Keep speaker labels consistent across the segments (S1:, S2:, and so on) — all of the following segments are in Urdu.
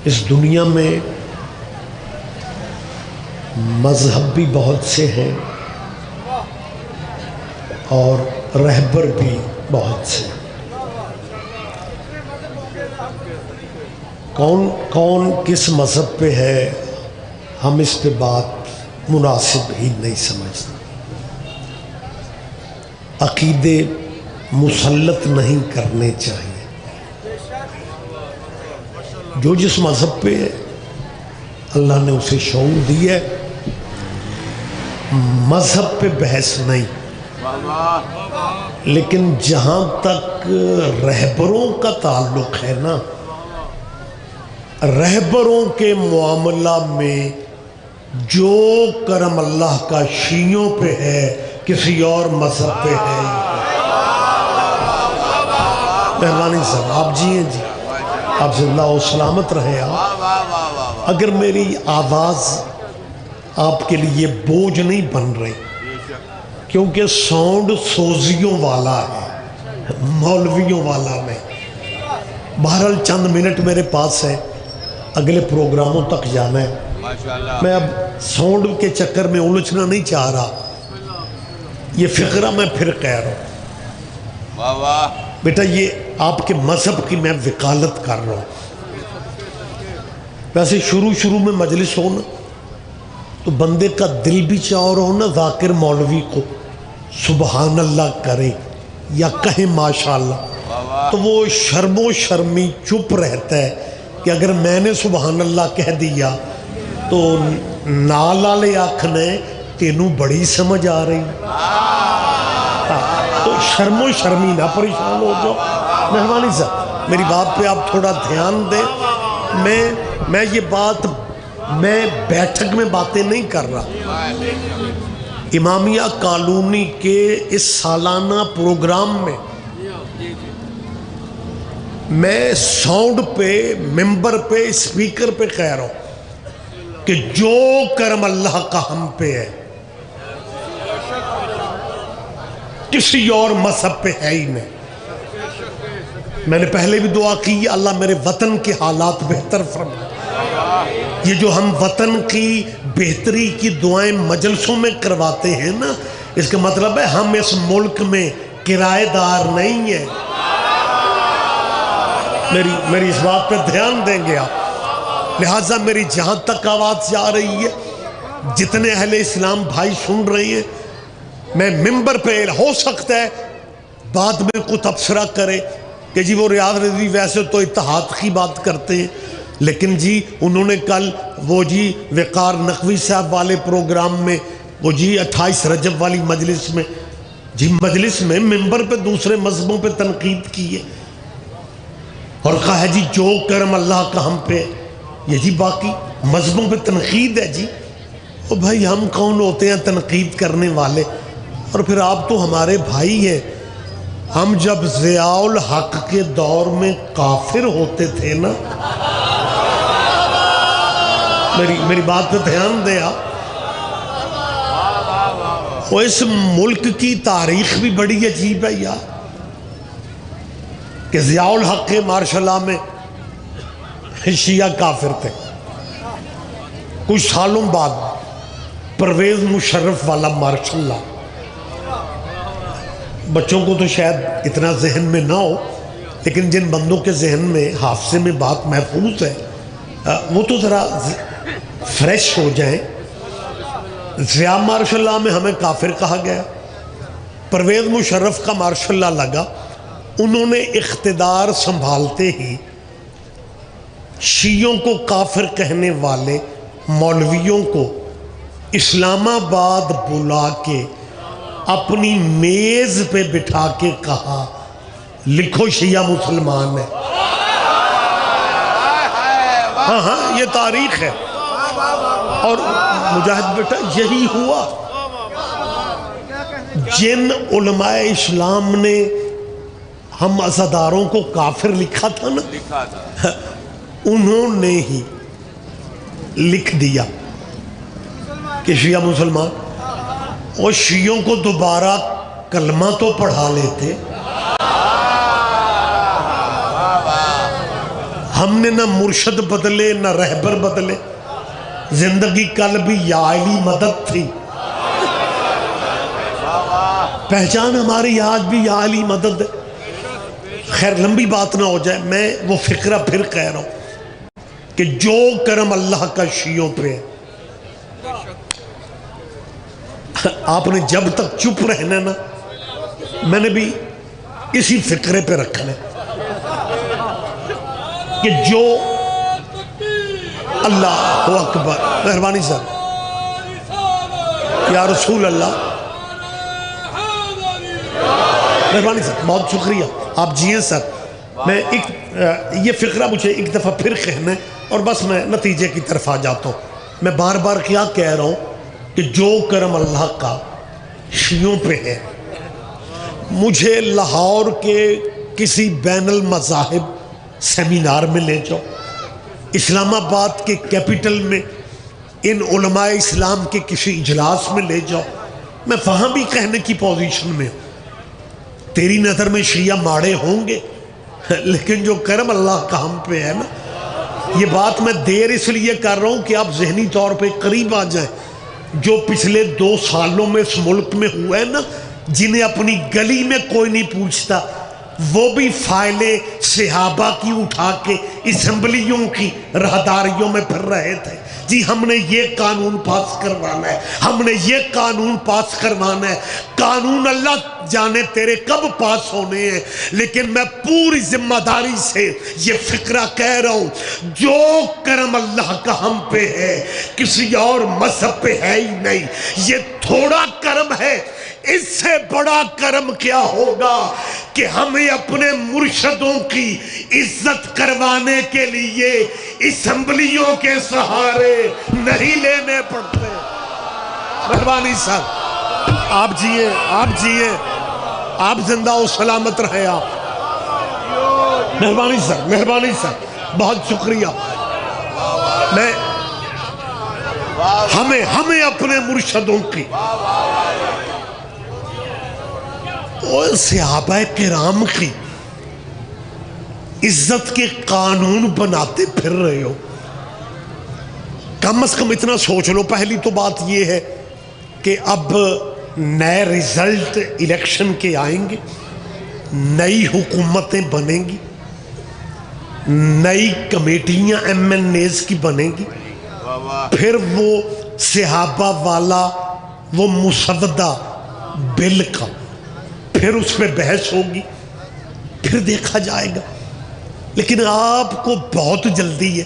S1: اس دنیا میں مذہب بھی بہت سے ہیں اور رہبر بھی بہت سے ہیں۔ کون کون کس مذہب پہ ہے ہم اس پہ بات مناسب ہی نہیں سمجھتے۔ عقیدے مسلط نہیں کرنے چاہیے۔ جو جس مذہب پہ ہے اللہ نے اسے شعور دی ہے، مذہب پہ بحث نہیں، لیکن جہاں تک رہبروں کا تعلق ہے نا، رہبروں کے معاملہ میں جو کرم اللہ کا شیعوں پہ ہے کسی اور مذہب پہ ہے۔ مہربانی صاحب آپ جی ہیں جی، آپ زندہ و سلامت رہے آپ۔ اگر میری آواز آپ کے لیے بوجھ نہیں بن رہی، کیونکہ ساؤنڈ سوزیوں والا ہے، مولویوں والا نہیں۔ بہرحال چند منٹ میرے پاس ہے، اگلے پروگراموں تک جانا ہے۔ میں اب ساؤنڈ کے چکر میں الجھنا نہیں چاہ رہا، یہ فقرہ میں پھر کہہ رہا ہوں بیٹا، یہ آپ کے مذہب کی میں وکالت کر رہا ہوں۔ ویسے شروع میں مجلس ہو نا تو بندے کا دل بھی چاہ رہا ہو نا ذاکر مولوی کو سبحان اللہ کرے یا کہیں ماشاءاللہ، تو وہ شرم و شرمی چپ رہتا ہے کہ اگر میں نے سبحان اللہ کہہ دیا تو نال والے آکھنے تینوں بڑی سمجھ آ رہی، تو شرم و شرمی نہ پریشان ہو جاؤ۔ مہربانی صاحب میری بات پہ آپ تھوڑا دھیان دیں۔ میں یہ بات میں بیٹھک میں باتیں نہیں کر رہا، امامیہ کالونی کے اس سالانہ پروگرام میں ساؤنڈ پہ، ممبر پہ، اسپیکر پہ کہہ رہا ہوں کہ جو کرم اللہ کا ہم پہ ہے کسی اور مذہب پہ ہے ہی نہیں۔ میں نے پہلے بھی دعا کی اللہ میرے وطن کے حالات بہتر فرمائے۔ یہ جو ہم وطن کی بہتری کی دعائیں مجلسوں میں کرواتے ہیں نا، اس کا مطلب ہے ہم اس ملک میں کرایہ دار نہیں ہیں۔ میری اس بات پہ دھیان دیں گے آپ۔ لہٰذا میری جہاں تک آواز جا رہی ہے، جتنے اہل اسلام بھائی سن رہے ہیں، میں ممبر پہ ہو سکتا ہے بعد میں کوئی تبصرہ کرے کہ جی وہ ریاض رضوی ویسے تو اتحاد کی بات کرتے ہیں، لیکن جی انہوں نے کل وہ جی وقار نقوی صاحب والے پروگرام میں، وہ جی 28 رجب والی مجلس میں، جی مجلس میں ممبر پہ دوسرے مذہبوں پہ تنقید کی ہے اور کہا ہے جی جو کرم اللہ کا ہم پہ، یہ جی باقی مذہبوں پہ تنقید ہے جی۔ او بھائی ہم کون ہوتے ہیں تنقید کرنے والے؟ اور پھر آپ تو ہمارے بھائی ہیں۔ ہم جب ضیاء الحق کے دور میں کافر ہوتے تھے نا، میری بات پہ دھیان دیں آپ، وہ اس ملک کی تاریخ بھی بڑی عجیب ہے یار کہ ضیاء الحق کے مارشاء اللہ میں شیعہ کافر تھے، کچھ سالوں بعد پرویز مشرف والا مارشاء اللہ، بچوں کو تو شاید اتنا ذہن میں نہ ہو، لیکن جن بندوں کے ذہن میں حافظے میں بات محفوظ ہے وہ تو ذرا فریش ہو جائیں۔ ضیاء مارشاء اللہ میں ہمیں کافر کہا گیا، پرویز مشرف کا مارشاء اللہ لگا، انہوں نے اقتدار سنبھالتے ہی شیعوں کو کافر کہنے والے مولویوں کو اسلام آباد بلا کے اپنی میز پہ بٹھا کے کہا لکھو شیعہ مسلمان ہے۔ ہاں یہ تاریخ ہے، اور مجاہد بیٹا یہی ہوا۔ جن علماء اسلام نے ہم عزاداروں کو کافر لکھا تھا نا، انہوں نے ہی لکھ دیا کہ شیعہ مسلمان، اور شیعوں کو دوبارہ کلمہ تو پڑھا لیتے، ہم نے نہ مرشد بدلے نہ رہبر بدلے، زندگی کل بھی یا علی مدد تھی، پہچان ہماری آج بھی یا علی مدد ہے۔ خیر لمبی بات نہ ہو جائے، میں وہ فقرہ پھر کہہ رہا ہوں کہ جو کرم اللہ کا شیعوں پہ ہے، آپ نے جب تک چپ رہنا نا، میں نے بھی اسی فقرے پہ رکھنا ہے کہ جو اللہ اکبر، مہربانی سر، یا رسول اللہ، مہربانی سر، بہت شکریہ، آپ جیئے سر۔ میں یہ فقرہ مجھے ایک دفعہ پھر کہنا ہے اور بس میں نتیجے کی طرف آ جاتا ہوں۔ میں بار بار کیا کہہ رہا ہوں کہ جو کرم اللہ کا شیعوں پہ ہے، مجھے لاہور کے کسی بین المذاہب سیمینار میں لے جاؤ، اسلام آباد کے کیپٹل میں ان علماء اسلام کے کسی اجلاس میں لے جاؤ، میں وہاں بھی کہنے کی پوزیشن میں ہوں۔ تیری نظر میں شیعہ ماڑے ہوں گے، لیکن جو کرم اللہ کا ہم پہ ہے نا، یہ بات میں دیر اس لیے کر رہا ہوں کہ آپ ذہنی طور پہ قریب آ جائیں۔ جو پچھلے 2 سالوں میں اس ملک میں ہوا ہے نا، جنہیں اپنی گلی میں کوئی نہیں پوچھتا، وہ بھی فائلیں صحابہ کی اٹھا کے اسمبلیوں کی راہداریوں میں پھر رہے تھے، جی ہم نے یہ قانون پاس کروانا ہے، ہم نے یہ قانون پاس کروانا ہے۔ قانون اللہ جانے تیرے کب پاس ہونے ہیں، لیکن میں پوری ذمہ داری سے یہ فقرہ کہہ رہا ہوں، جو کرم اللہ کا ہم پہ ہے کسی اور مذہب پہ ہے ہی نہیں۔ یہ تھوڑا کرم ہے، اس سے بڑا کرم کیا ہوگا کہ ہمیں اپنے مرشدوں کی عزت کروانے کے لیے اسمبلیوں کے سہارے نہیں لینے پڑتے۔ مہربانی صاحب، آپ جیئے، آپ جیئے، آپ زندہ و سلامت رہے آپ۔ مہربانی سر، مہربانی سر، بہت شکریہ۔ ہمیں اپنے مرشدوں کی اور صحابہ کرام کی عزت کے قانون بناتے پھر رہے ہو، کم از کم اتنا سوچ لو۔ پہلی تو بات یہ ہے کہ اب نئے ریزلٹ الیکشن کے آئیں گے، نئی حکومتیں بنیں گی، نئی کمیٹیاں ایم این ایز کی بنیں گی، پھر وہ صحابہ والا وہ مسودہ بل کا پھر اس پہ بحث ہوگی، پھر دیکھا جائے گا۔ لیکن آپ کو بہت جلدی ہے،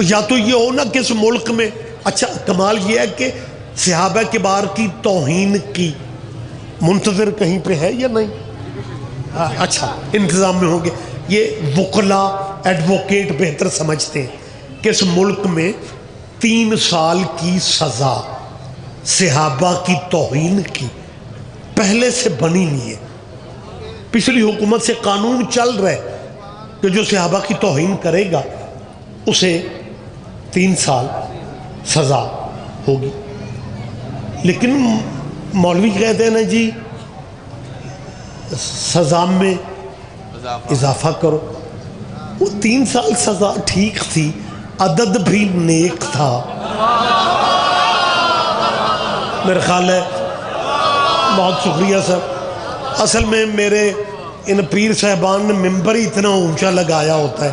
S1: یا تو یہ ہو نا کہ اس ملک میں، اچھا کمال یہ ہے کہ صحابہ کبار کی توہین کی منتظر کہیں پہ ہے یا نہیں؟ اچھا انتظام میں ہوں گے۔ یہ وکلا ایڈوکیٹ بہتر سمجھتے ہیں کہ اس ملک میں 3 سال کی سزا صحابہ کی توہین کی پہلے سے بنی نہیں ہے، پچھلی حکومت سے قانون چل رہا ہے کہ جو صحابہ کی توہین کرے گا اسے 3 سال سزا ہوگی۔ لیکن مولوی کہتے ہیں نا جی سزا میں اضافہ کرو، وہ 3 سال سزا ٹھیک تھی، عدد بھی نیک تھا، میرا خیال ہے۔ بہت شکریہ سر۔ اصل میں میرے ان پیر صاحبان نے ممبر ہی اتنا اونچا لگایا ہوتا ہے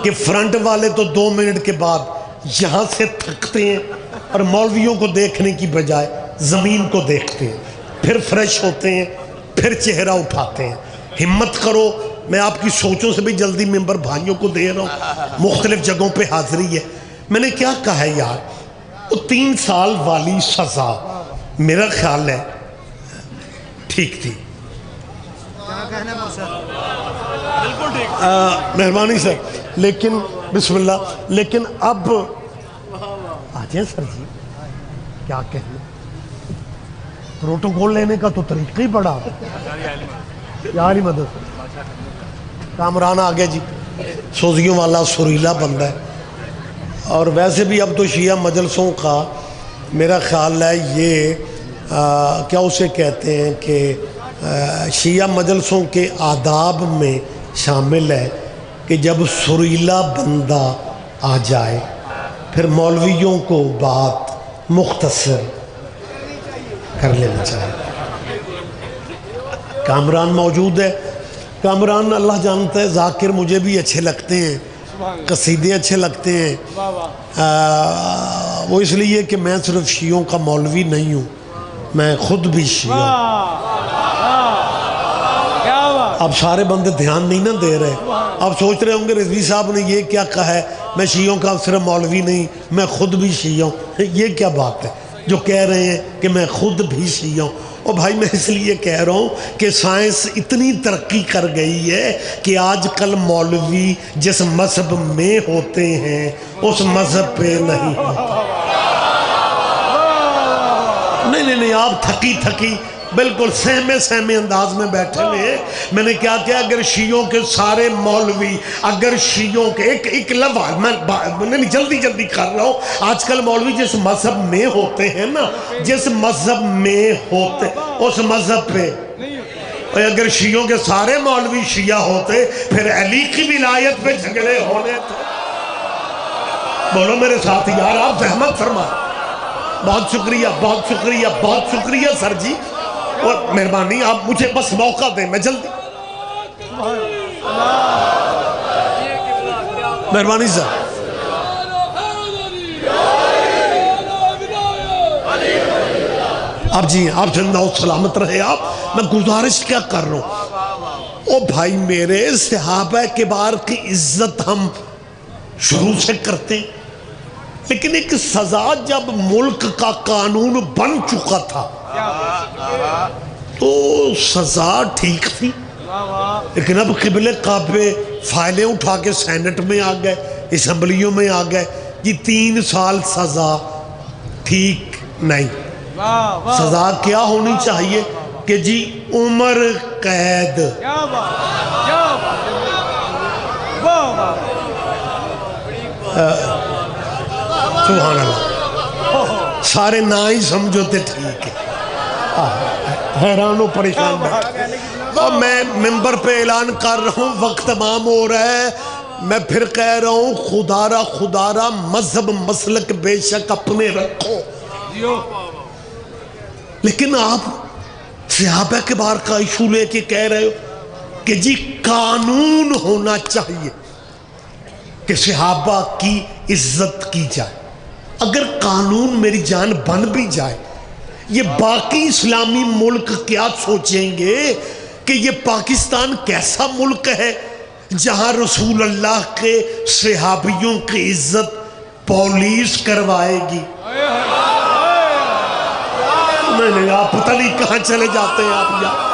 S1: کہ فرنٹ والے تو 2 منٹ کے بعد یہاں سے تھکتے ہیں اور مولویوں کو دیکھنے کی بجائے زمین کو دیکھتے ہیں، پھر فریش ہوتے ہیں، پھر چہرہ اٹھاتے ہیں۔ ہمت کرو، میں آپ کی سوچوں سے بھی جلدی ممبر بھائیوں کو دے رہا ہوں، مختلف جگہوں پہ حاضری ہے۔ میں نے کیا کہا ہے یار، وہ 3 سال والی سزا میرا خیال ہے ٹھیک تھی۔ مہربانی سر، لیکن بسم اللہ، لیکن اب آجائیں سر جی، کیا کہنا، پروٹوکول لینے کا تو طریقہ ہی بڑا یا علی مدد۔ کامران آگے جی، سوزیوں والا سریلا بندہ ہے، اور ویسے بھی اب تو شیعہ مجلسوں کا میرا خیال ہے یہ کیا اسے کہتے ہیں کہ شیعہ مجلسوں کے آداب میں شامل ہے کہ کہ جب سریلا بندہ آ جائے پھر مولویوں کو بات مختصر کر لینا چاہیے۔ کامران موجود ہے، کامران اللہ جانتا ہے، ذاکر مجھے بھی اچھے لگتے ہیں، قصیدے اچھے لگتے ہیں، وہ اس لیے کہ میں صرف شیعوں کا مولوی نہیں ہوں، میں خود بھی شیعہ ہوں۔ اب سارے بندے دھیان نہیں نہ دے رہے، اب سوچ رہے ہوں گے رضوی صاحب نے یہ کیا کہا ہے، میں شیعوں کا صرف مولوی نہیں، میں خود بھی شیعہ ہوں۔ یہ کیا بات ہے جو کہہ رہے ہیں کہ میں خود بھی شیعہ ہوں؟ اور بھائی میں اس لیے کہہ رہا ہوں کہ سائنس اتنی ترقی کر گئی ہے کہ آج کل مولوی جس مذہب میں ہوتے ہیں اس مذہب پہ نہیں ہوتے۔ نہیں آپ تھکی بالکل سہمے انداز میں بیٹھے ہوئے۔ میں نے کیا کیا، اگر شیعوں کے سارے مولوی، اگر شیعوں کے ایک لفظ میں جلدی کر رہا ہوں، آج کل مولوی جس مذہب میں ہوتے ہیں نا، جس مذہب میں ہوتے اس مذہب پہ، اگر شیعوں کے سارے مولوی شیعہ ہوتے پھر علی کی ولایت پہ جھگڑے ہونے تھے۔ بولو میرے ساتھ یار، آپ زحمت فرمائیں۔ بہت شکریہ سر جی، اور مہربانی آپ مجھے بس موقع دیں، میں جلدی مہربانی سر۔ اب جی آپ زندہ و سلامت رہے۔ آپ میں گزارش کیا کر رہا ہوں، او بھائی میرے، صحابہ کبار کی عزت ہم شروع سے کرتے ہیں، لیکن ایک سزا جب ملک کا قانون بن چکا تھا تو سزا ٹھیک تھی، لیکن اب قبلِ کعبے فائلیں اٹھا کے سینٹ میں آ گئے، اسمبلیوں میں آ گئے، یہ 3 سال سزا ٹھیک نہیں۔ سزا کیا ہونی چاہیے کہ جی عمر قید۔ سبحان اللہ، سارے نہ ہی سمجھوتے ٹھیک ہے، حیران و پریشان بیٹھے۔ اور میں ممبر پہ اعلان کر رہا ہوں، وقت تمام ہو رہا ہے، میں پھر کہہ رہا ہوں، خدا را مذہب مسلک بے شک اپنے رکھو، لیکن آپ صحابہ کے بار کا ایشو لے کے کہہ رہے ہو کہ جی قانون ہونا چاہیے کہ صحابہ کی عزت کی جائے۔ اگر قانون میری جان بن بھی جائے، یہ باقی اسلامی ملک کیا سوچیں گے کہ یہ پاکستان کیسا ملک ہے جہاں رسول اللہ کے صحابیوں کی عزت پولیس کروائے گی؟ نہیں آپ پتہ نہیں کہاں چلے جاتے ہیں آپ یہاں۔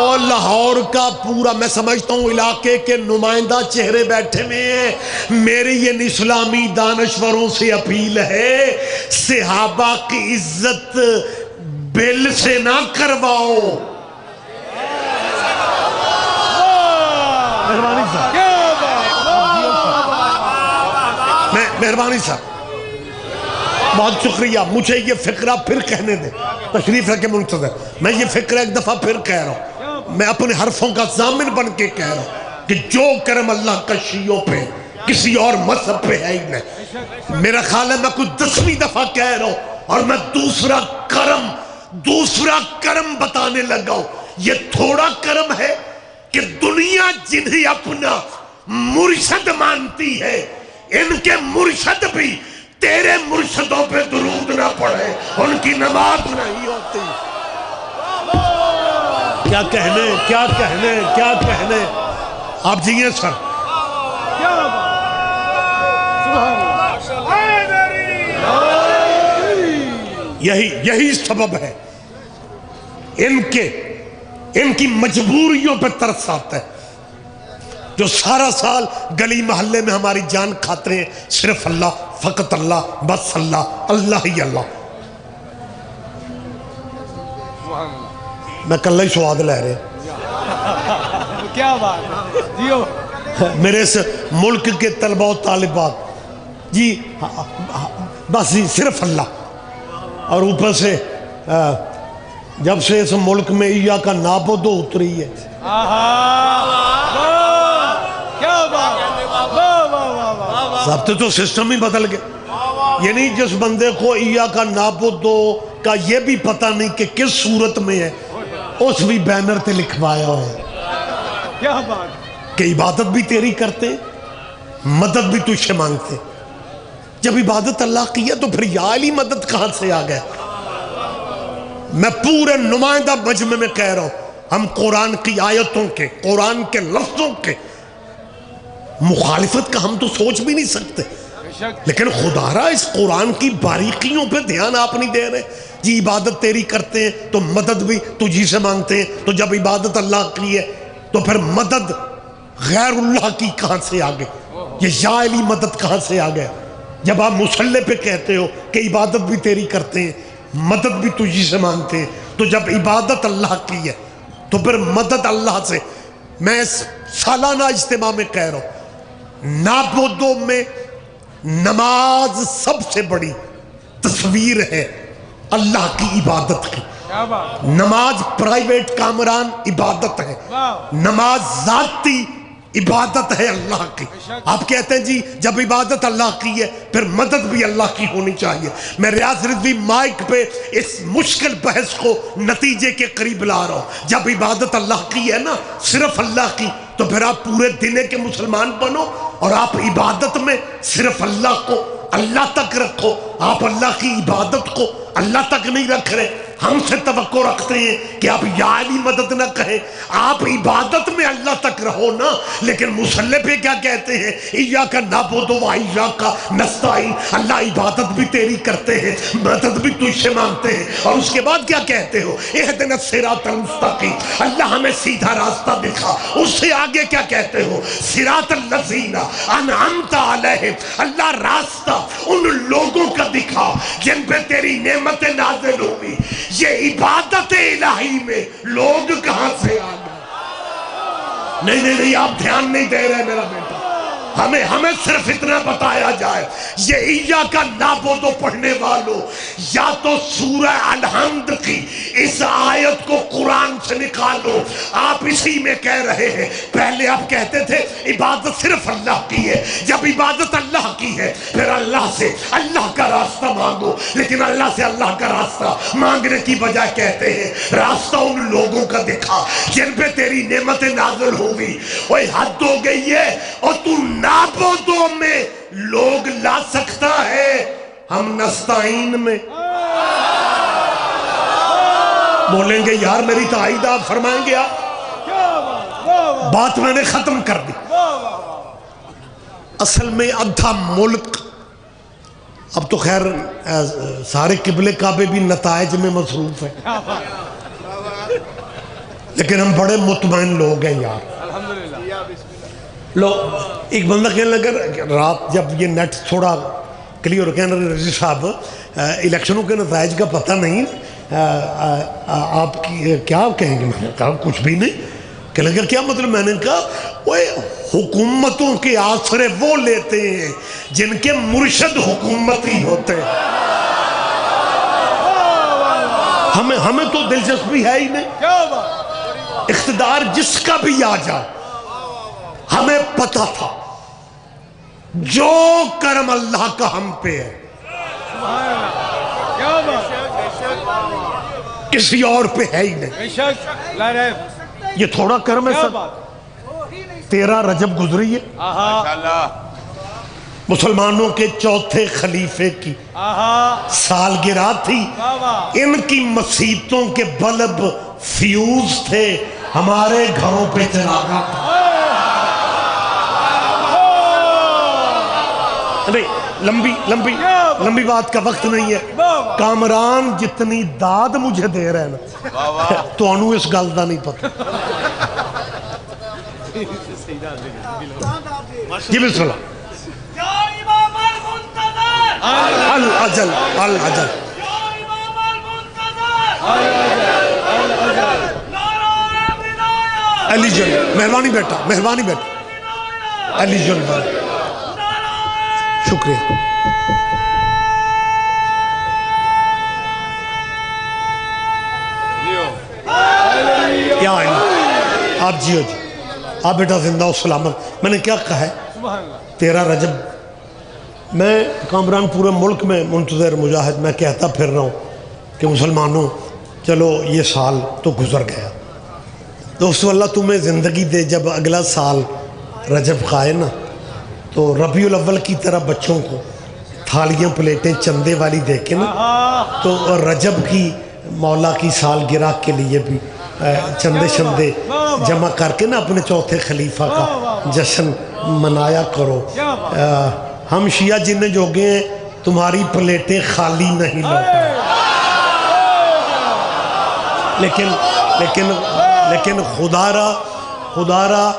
S1: اور لاہور کا پورا میں سمجھتا ہوں علاقے کے نمائندہ چہرے بیٹھے میں ہیں، میری یہ اسلامی دانشوروں سے اپیل ہے، صحابہ کی عزت بل سے نہ کرواؤ۔ مہربانی صاحب، بہت شکریہ، مجھے یہ فقرہ پھر کہنے دیں، تشریف رکھے منتظر، میں یہ فقرہ ایک دفعہ پھر کہہ رہا ہوں، میں اپنے حرفوں کا ضامن بن کے کہہ رہا ہوں کہ جو کرم اللہ کا شیعوں پہ کسی اور مذہب پہ ہے ہی نہیں۔ میرا خیال ہے میں کچھ 10ویں دفعہ کہہ رہا ہوں، اور میں دوسرا کرم بتانے لگا ہوں۔ یہ تھوڑا کرم ہے کہ دنیا جنہیں اپنا مرشد مانتی ہے، ان کے مرشد بھی تیرے مرشدوں پہ درود نہ پڑھے، ان کی نماز نہیں ہوتی۔ کیا کہنے آپ جیئے سر۔ یہی سبب ہے ان کی مجبوریوں پہ ترس آتا ہے، جو سارا سال گلی محلے میں ہماری جان کھاتے ہیں، صرف اللہ، فقط اللہ، بس اللہ ہی اللہ۔ میں کل ہی سواد لے رہے
S2: کیا بات ہے
S1: میرے اس ملک کے طلبہ و طالبات جی، بس جی صرف اللہ، اور اوپر سے جب سے اس ملک میں عیا کا نابودو اتری ہے، ضابطے تو سسٹم ہی بدل گئے. یعنی جس بندے کو ایاک نعبدو کا یہ بھی پتہ نہیں کہ کس صورت میں ہے، اس بھی بینر تے لکھوایا ہے
S2: کیا بات.
S1: کہ عبادت بھی تیری کرتے ہیں، مدد بھی تجھ سے مانگتے. جب عبادت اللہ کی ہے تو پھر یا علی مدد کہاں سے آ گئے؟ میں پورے نمائندہ مجمع میں کہہ رہا ہوں، ہم قرآن کی آیتوں کے، قرآن کے لفظوں کے مخالفت کا ہم تو سوچ بھی نہیں سکتے. لیکن خدا را اس قرآن کی باریکیوں پہ دھیان آپ نہیں دے رہے. جی عبادت تیری کرتے ہیں تو مدد بھی تجھی سے مانگتے ہیں، تو جب عبادت اللہ کی ہے تو پھر مدد غیر اللہ کی کہاں سے آگے؟ یہ یا علی مدد کہاں سے آگئے؟ جب آپ مصلی پہ کہتے ہو کہ عبادت بھی تیری کرتے ہیں، مدد بھی تجھی سے مانگتے ہیں، تو جب عبادت اللہ کی ہے تو پھر مدد اللہ سے. میں اس سالانہ اجتماع میں کہہ رہا ہوں، نعبدو میں نماز سب سے بڑی تصویر ہے اللہ کی عبادت کی. نماز پرائیویٹ کامران عبادت ہے، نماز ذاتی عبادت ہے اللہ کی. آپ کہتے ہیں جی جب عبادت اللہ کی ہے پھر مدد بھی اللہ کی ہونی چاہیے. میں ریاض رضوی مائک پہ اس مشکل بحث کو نتیجے کے قریب لا رہا ہوں. جب عبادت اللہ کی ہے نا، صرف اللہ کی، تو پھر آپ پورے دن کے مسلمان بنو اور آپ عبادت میں صرف اللہ کو اللہ تک رکھو. آپ اللہ کی عبادت کو اللہ تک نہیں رکھ رہے. ہم سے توقع رکھتے ہیں کہ آپ یا علی مدد نہ کہیں، آپ عبادت میں اللہ تک رہو نا. لیکن مصلی پہ کیا کہتے ہیں؟ ایاک نعبدو و ایاک نستعین. اللہ عبادت بھی تیری کرتے ہیں، مدد بھی تجھ سے مانگتے ہیں. اور اس کے بعد کیا کہتے ہو؟ اہدنا الصراط المستقیم. اللہ ہمیں سیدھا راستہ دکھا. اس سے آگے کیا کہتے ہو؟ صراط الذین انعمت علیہم. اللہ راستہ ان لوگوں کا دکھا جن پہ تیری نعمت نازل ہوئی. یہ عبادت الہی میں لوگ کہاں سے آ گئے؟ نہیں آپ دھیان نہیں دے رہے میرا بیٹا. ہمیں صرف اتنا بتایا جائے، یہ ایاک نعبدو پڑھنے والوں یا تو سورہ الحمد کی اس آیت کو قرآن سے نکالو. آپ اسی میں کہہ رہے ہیں. پہلے آپ کہتے تھے عبادت صرف اللہ کی ہے. جب عبادت اللہ کی ہے پھر اللہ سے اللہ کا راستہ مانگو. لیکن اللہ سے اللہ کا راستہ مانگنے کی بجائے کہتے ہیں راستہ ان لوگوں کا دکھا جن پہ تیری نعمت نازل ہوگی. اوہ حد ہو گئی ہے. اور تو نعبدو میں لوگ لا سکتا ہے، ہم نستعین میں بولیں گے یار میری تائید آپ فرمائیں گے. آپ بات میں نے ختم کر دی. اصل میں ادھا ملک، اب تو خیر سارے قبلے کعبے بھی نتائج میں مصروف ہیں، لیکن ہم بڑے مطمئن لوگ ہیں یار. لو ایک بندہ کہنے لگا رات جب یہ نیٹ تھوڑا کلیئر ہو، کہنے لگا رضی صاحب الیکشنوں کے نتائج کا پتہ نہیں، آپ کی کیا کہیں گے؟ میں نے کہا کچھ بھی نہیں. کہنے لگا کیا مطلب؟ میں نے کہا وہ حکومتوں کے آسرے وہ لیتے ہیں جن کے مرشد حکومتی ہوتے ہیں. ہمیں تو دلچسپی ہے ہی نہیں. اقتدار جس کا بھی آ جائے، ہمیں پتا تھا جو کرم اللہ کا ہم پہ ہے کسی اور پہ ہے ہی نہیں. یہ تھوڑا کرم ہے سر. 13 رجب گزری ہے، مسلمانوں کے چوتھے خلیفے کی سالگرہ تھی. ان کی مصیبتوں کے بلب فیوز تھے، ہمارے گھروں پہ چراغاں تھا. لمبی بات کا وقت نہیں ہے. کامران جتنی داد مجھے دے رہے ہیں نا تو انہوں اس گل دا نہیں پتا. جی بسم اللہ. العجل العجل. علی جن مہربانی بیٹا، مہربانی بیٹا. علی جن شکریہ. کیا ہے آپ؟ جی آپ بیٹا زندہ و سلامت. میں نے کیا کہا ہے؟ 13 رجب میں کامران پورے ملک میں منتظر مجاہد میں کہتا پھر رہا ہوں کہ مسلمانوں چلو یہ سال تو گزر گیا، دوستو اللہ تمہیں زندگی دے، جب اگلا سال رجب کا آئے نا تو ربیع الاول کی طرح بچوں کو تھالیاں پلیٹیں چندے والی دے کے نا تو رجب کی مولا کی سالگرہ کے لیے بھی چندے شندے جمع کر کے نا اپنے چوتھے خلیفہ کا جشن منایا کرو۔ ہم شیعہ جنہیں جوگے ہیں تمہاری پلیٹیں خالی نہیں لوٹیں، لیکن خدا را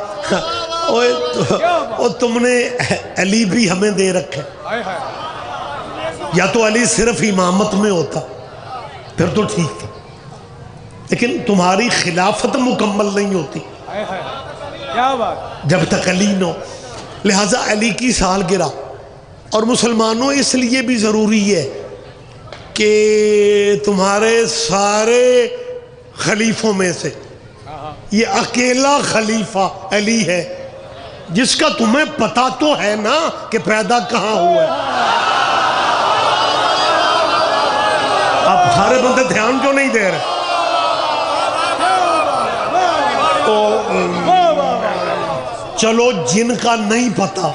S1: تم نے علی بھی ہمیں دے رکھے، یا تو علی صرف امامت میں ہوتا پھر تو ٹھیک تھا، لیکن تمہاری خلافت مکمل نہیں ہوتی جب تک علی نہ ہو، لہٰذا علی کی سالگرہ۔ اور مسلمانوں اس لیے بھی ضروری ہے کہ تمہارے سارے خلیفوں میں سے یہ اکیلا خلیفہ علی ہے جس کا تمہیں پتہ تو ہے نا کہ پیدا کہاں ہوا ہے۔ اب سارے بندے دھیان کیوں نہیں دے رہے؟ چلو جن کا نہیں پتہ،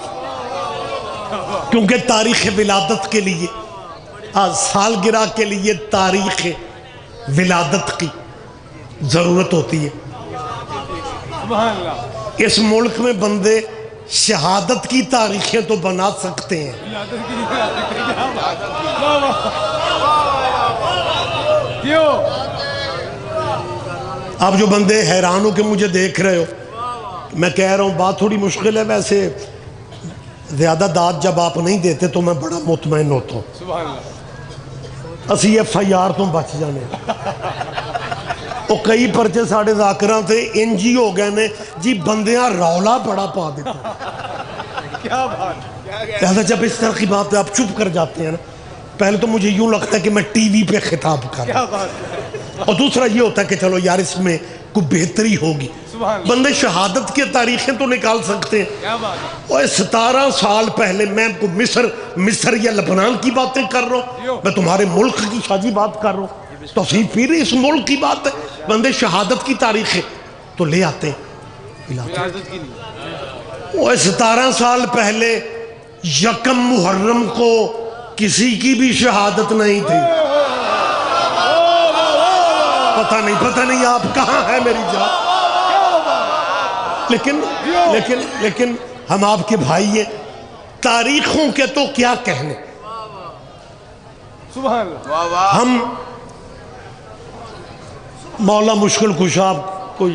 S1: کیونکہ تاریخ ولادت کے لیے سالگرہ کے لیے تاریخ ولادت کی ضرورت ہوتی ہے۔ اس ملک میں بندے شہادت کی تاریخیں تو بنا سکتے ہیں، آپ جو بندے حیران ہو کہ مجھے دیکھ رہے ہو، میں کہہ رہا ہوں بات تھوڑی مشکل ہے، ویسے زیادہ داد جب آپ نہیں دیتے تو میں بڑا مطمئن ہوتا ہوں۔ اسی ایف آئی آر تو بچ جانے وہ کئی پرچے ساڑھے ذاکران تھے انجی ہو گئے نے جی بندیاں رولا بڑا پا دیتا، لہذا جب اس طرح کی بات آپ چپ کر جاتے ہیں نا، پہلے تو مجھے یوں لگتا ہے کہ میں ٹی وی پہ خطاب کر رہا ہوں، اور دوسرا یہ ہوتا ہے کہ چلو یار اس میں کوئی بہتری ہوگی، بندے شہادت کی تاریخیں تو نکال سکتے ہیں۔ اور 17 سال پہلے میں مصر یا لبنان کی باتیں کر رہا ہوں، میں تمہارے ملک کی شاجی بات کر رہا ہوں، توسیع پھر اس ملک کی بات ہے، بندے شہادت کی تاریخیں تو لے آتے ہیں۔ اور 17 سال پہلے یکم محرم کو کسی کی بھی شہادت نہیں تھی، پتہ نہیں آپ کہاں ہے میری جان، لیکن ہم آپ کے بھائی ہیں، تاریخوں کے تو کیا کہنے، ہم مولا مشکل کشا کو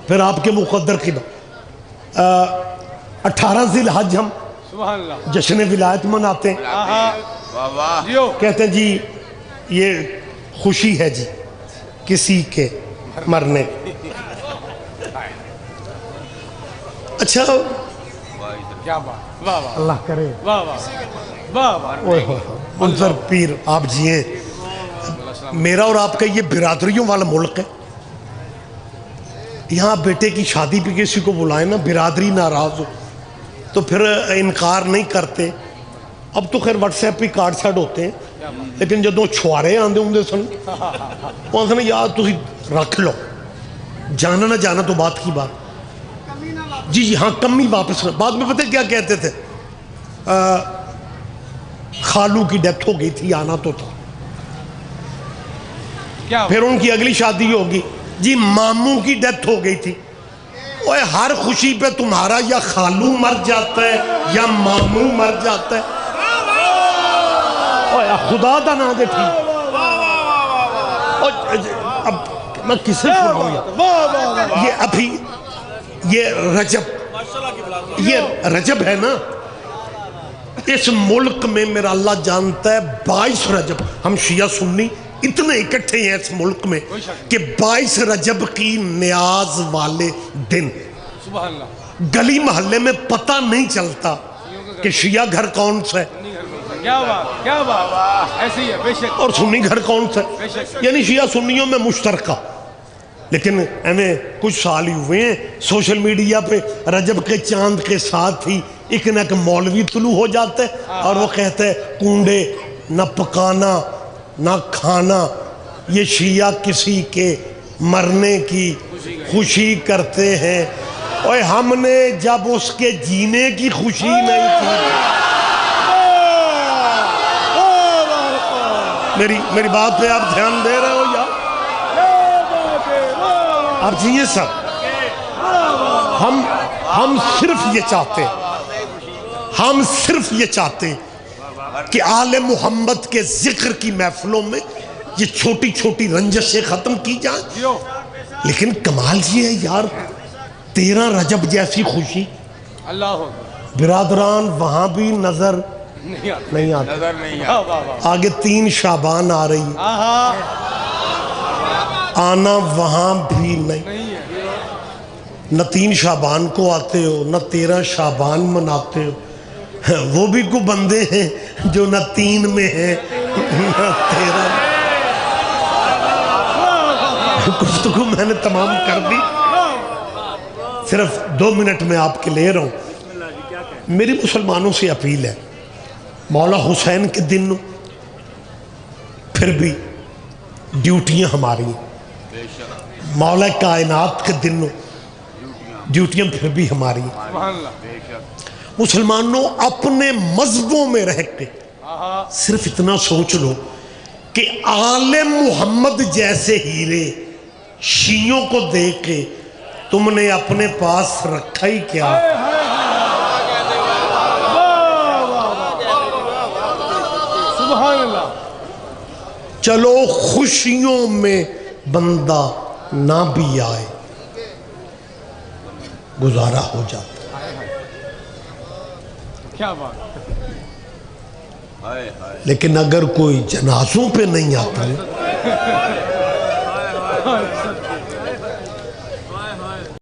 S1: پھر آپ کے مقدر کی بات 18 ذی الحج ہم جشن ولایت مناتے ہیں، کہتے ہیں جی یہ خوشی ہے جی کسی کے مرنے، اچھا اللہ کرے منظر پیر آپ جیئے، میرا اور آپ کا یہ برادریوں والا ملک ہے، یہاں بیٹے کی شادی پہ کسی کو بلائیں نا برادری ناراض ہو تو پھر انکار نہیں کرتے، اب تو خیر واٹس ایپ پہ کارڈ سیڈ ہوتے ہیں، لیکن جدوں چھوارے آندے ہوں دے سن وہاں سے نا یاد تسی رکھ لو، جانا نہ جانا تو بات کی بات، جی ہاں کمی واپس بعد میں پتہ کیا کہتے تھے، خالو کی ڈیتھ ہو گئی تھی آنا تو تھا، پھر ان کی اگلی شادی ہوگی جی ماموں کی ڈیتھ ہو گئی تھی، اوہ ہر خوشی پہ تمہارا یا خالو مر جاتا ہے یا ماموں مر جاتا ہے، اوہ خدا دا نا دے ٹھیک، اب میں کسے سناؤں یہ ابھی یہ رجب ہے نا، اس ملک میں میرا اللہ جانتا ہے 22 رجب ہم شیعہ سنی اتنے اکٹھے ہیں اس ملک میں کہ 22 رجب کی نیاز والے دن گلی محلے میں پتہ نہیں چلتا کہ شیعہ گھر کون سا ہے
S2: کیا بات ایسی ہے بے شک،
S1: اور سنی گھر کون سا ہے، یعنی شیعہ سنیوں میں مشترکہ، لیکن ہمیں کچھ سال ہی ہوئے ہیں سوشل میڈیا پہ رجب کے چاند کے ساتھ ہی ایک نہ ایک مولوی طلوع ہو جاتا ہے اور وہ کہتا ہے کنڈے نہ پکانا نہ کھانا، یہ شیعہ کسی کے مرنے کی خوشی کرتے ہیں۔ اور ہم نے جب اس کے جینے کی خوشی نہیں کی، میری بات پہ آپ دھیان دے رہے ہو یا آپ جیئے سب؟ ہم صرف یہ چاہتے ہیں، ہم صرف یہ چاہتے ہیں کہ آل محمد کے ذکر کی محفلوں میں یہ چھوٹی چھوٹی رنجشیں ختم کی جائیں۔ لیکن کمال یہ ہے یار، 13 رجب جیسی خوشی برادران وہاں بھی نظر نہیں آتی، آگے 3 شعبان آ رہی آنا وہاں بھی نہیں، نہ 3 شعبان کو آتے ہو نہ 13 شعبان مناتے ہو۔ وہ بھی کو بندے ہیں جو نہ 3 میں ہیں نہ 13 میں۔ گفتگو میں نے تمام کر دی، صرف 2 منٹ میں آپ کے لے رہا ہوں۔ میری مسلمانوں سے اپیل ہے، مولا حسین کے دن پھر بھی ڈیوٹیاں ہماری ہیں، مولا کائنات کے دن ڈیوٹیاں پھر بھی ہماری ہیں۔ مسلمانوں اپنے مذہبوں میں رہ کے صرف اتنا سوچ لو کہ آل محمد جیسے ہیرے شیعوں کو دیکھ کے تم نے اپنے پاس رکھا ہی کیا؟
S2: سبحان اللہ۔
S1: چلو خوشیوں میں بندہ نہ بھی آئے گزارا ہو جاتا،
S2: کیا بات،
S1: لیکن اگر کوئی جنازوں پہ نہیں آتا